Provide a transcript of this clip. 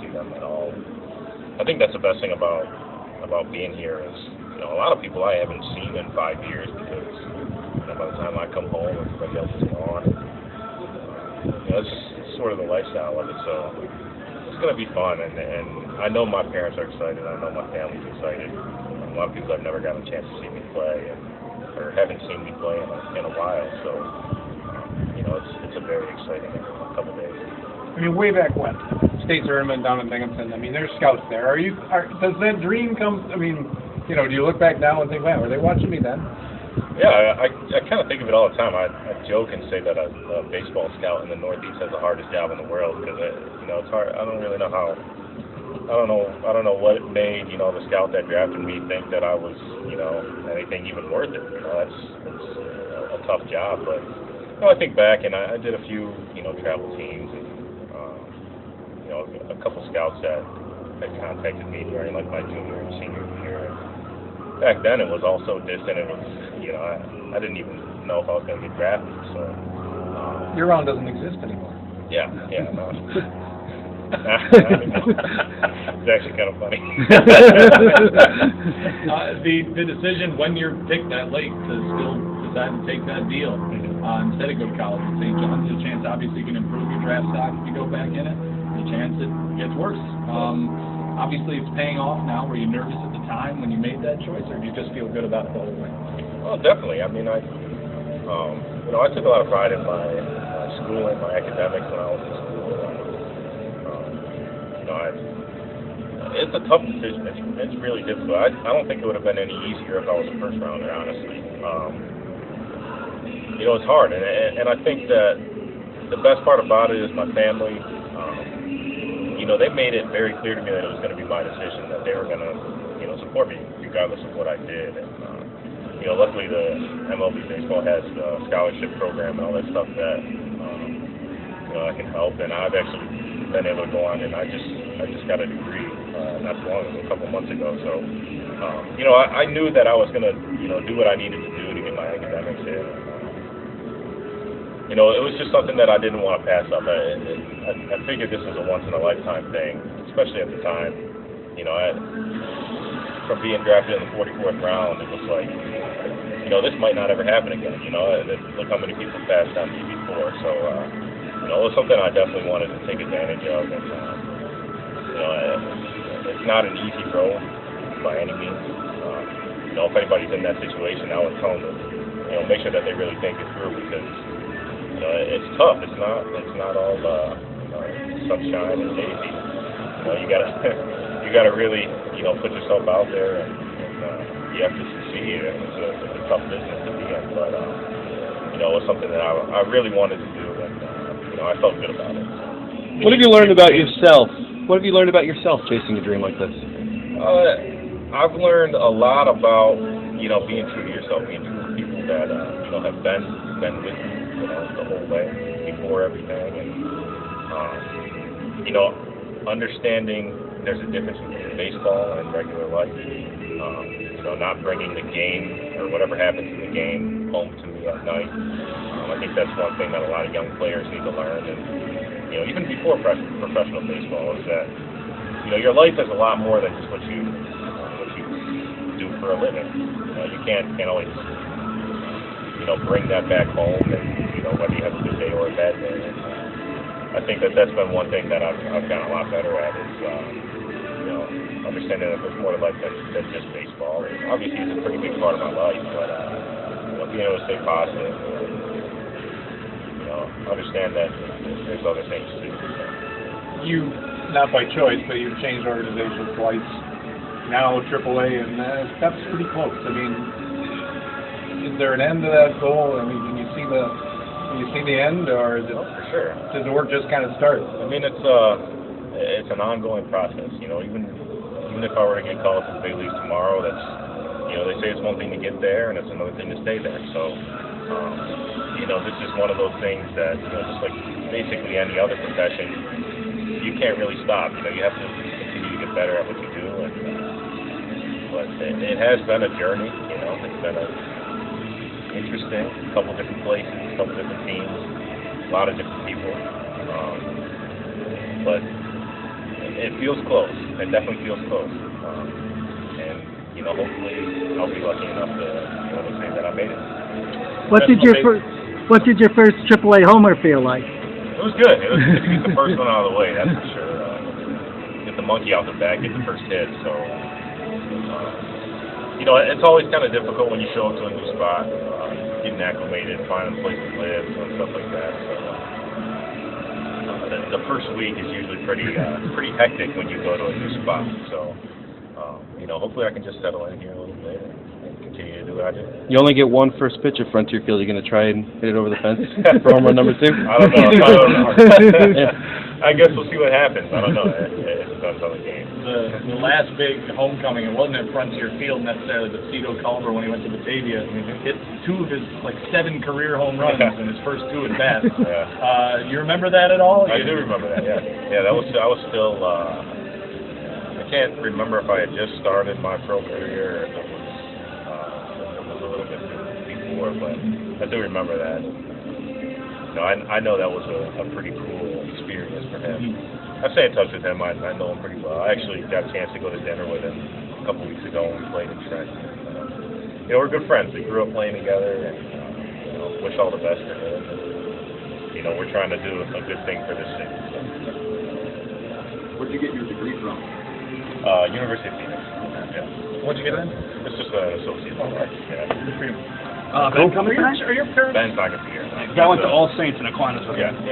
see them at all. I think that's the best thing about being here is, a lot of people I haven't seen in 5 years because by the time I come home, everybody else is gone. It's sort of the lifestyle of it. So it's going to be fun, and I know my parents are excited. I know my family's excited. A lot of people have never gotten a chance to see me play, or haven't seen me play in a while. So it's a very exciting couple days. I mean, way back when, state tournament down in Binghamton. I mean, there's scouts there. Does that dream come? I mean, do you look back now and think, man, were they watching me then? Yeah, I kind of think of it all the time. I joke and say that a baseball scout in the Northeast has the hardest job in the world because it's hard. I don't really know how. I don't know what it made the scout that drafted me think that I was anything even worth it. That's a tough job. But I think back and I did a few travel teams and a couple scouts that contacted me during like my junior and senior year. Back then it was all so distant. It was I didn't even know if I was going to get drafted. So your round doesn't exist anymore. Yeah, no. It's actually kind of funny. The decision when you're picked that late to still decide to take that deal instead of go to college at St. John's, there's a chance obviously you can improve your draft stock if you go back in it. There's a chance it gets worse. Obviously, it's paying off now. Were you nervous at the time when you made that choice, or do you just feel good about it the whole way? Oh, definitely. I mean, I took a lot of pride in my schooling, my academics when I was in school. It's a tough decision. It's really difficult. I don't think it would have been any easier if I was a first rounder, honestly. It's hard, and I think that the best part about it is my family. They made it very clear to me that it was going to be my decision, that they were going to, support me regardless of what I did. And, luckily the MLB baseball has a scholarship program and all that stuff that, I can help. And I've actually been able to go on, and I just got a degree not too long ago, a couple months ago. So, I knew that I was going to, do what I needed to do to get my academics in. It was just something that I didn't want to pass up. I figured this was a once-in-a-lifetime thing, especially at the time. From being drafted in the 44th round, it was like, this might not ever happen again. Look how many people passed on me before. So, it was something I definitely wanted to take advantage of. And, it's not an easy road by any means. If anybody's in that situation, I would tell them to, make sure that they really think it through because. It's tough. It's not all sunshine and daisy. You gotta really put yourself out there and you have to succeed. And it's a tough business to be in, but it was something that I really wanted to do, and I felt good about it. What have you learned about yourself? What have you learned about yourself chasing a dream like this? I've learned a lot about being true to yourself, being true to people that have been with you. The whole way before everything, and understanding there's a difference between baseball and regular life. Not bringing the game or whatever happens in the game home to me at night. I think that's one thing that a lot of young players need to learn, and even before professional baseball, is that your life is a lot more than just what you do for a living. You can't always bring that back home, and whether you have a good day or a bad day. And, I think that's been one thing that I've gotten a lot better at is understanding that there's more to life than just baseball. And obviously, it's a pretty big part of my life, but being able to stay positive, understand that there's other things too. You, not by choice, but you've changed organizations twice. Now AAA, and that's pretty close. I mean. Is there an end to that goal? I mean, can you see the end, or is it? Oh, for sure. Does the work just kind of start? I mean, it's an ongoing process. Even if I were to get called to the big leagues tomorrow, that's they say it's one thing to get there, and it's another thing to stay there. So, this is one of those things that just like basically any other profession, you can't really stop. You have to continue to get better at what you do, but it has been a journey. It's been interesting, a couple different places, a couple different teams, a lot of different people. But it feels close. It definitely feels close. And you know, hopefully, I'll be lucky enough to be able to say that I made it. What did your first AAA homer feel like? It was good. It was good to get the first one out of the way. That's for sure. Get the monkey out the bag, get the first hit. So, you know, it's always kind of difficult when you show up to a new spot, getting acclimated, finding a place to live, and stuff like that. So, the first week is usually pretty hectic when you go to a new spot. So, you know, hopefully I can just settle in here a little bit and continue to do what I do. You only get one first pitch at Frontier Field. You're going to try and hit it over the fence for home run number 2? I don't know. I guess we'll see what happens. I don't know. It depends on the game. The last big homecoming, it wasn't at Frontier Field necessarily, but Cito Culver, when he went to Batavia, hit 2 of his 7 career home runs in his first 2 at bats. Yeah. You remember that at all? I do remember that. Yeah. Yeah. I was still. I can't remember if I had just started my pro career or if it was a little bit before, but I do remember that. You know, I know that was a pretty cool experience for him. I stay in touch with him. I know him pretty well. I actually got a chance to go to dinner with him a couple weeks ago when we played in Trent. You know, we're good friends. We grew up playing together, and you know, wish all the best to him. And, you know, we're trying to do a good thing for this city. So. Where'd you get your degree from? University of Phoenix. Yeah. What'd you get in? It's just an associate. Yeah. Good for you. Ben coming tonight? Are your parents? Ben's not going to be here. I went to All Saints in Aquinas with him. Yeah.